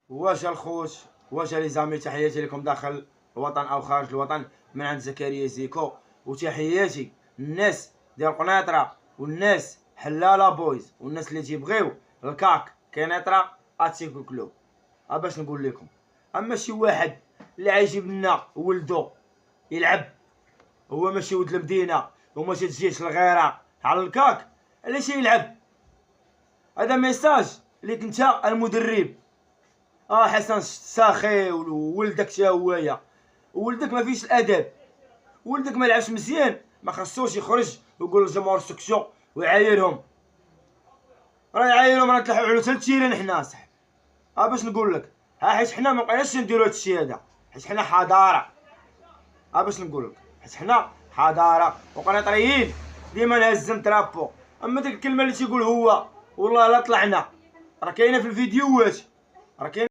واش الخوت واش لي زامي، تحياتي لكم داخل الوطن او خارج الوطن من عند زكريا زيكو، وتحياتي الناس ديال قنيطره والناس حلاله بويز والناس اللي تيبغيو الكاك كنيطره اتيكو كلوب. باش نقول لكم، اما شي واحد اللي عايجيب لنا ولدو يلعب، هو ماشي ولد المدينه وما تجيش الغيره على الكاك، علاش يلعب؟ هذا ميساج ليك انت المدرب. حسن ساخي وولدك تا هوايا، ولدك ما فيش الادب، ولدك ما لعبش مزيان، ما خصوش يخرج ويقول للجمهور سكسيو ويعايرهم. راه يعايرهم، راه تلحقوا على 3 تيران حنا صاحبي. باش نقول لك، حيت حنا ما بقيناش نديرو هادشي هذا، حيت حنا حضاره. باش نقول لك، حيت حنا حضاره وقنيطريين ديما نهزم ترابو. اما ديك الكلمه اللي تيقول هو والله لا طلعنا، راه كاينه في الفيديوهات، راه كاينه.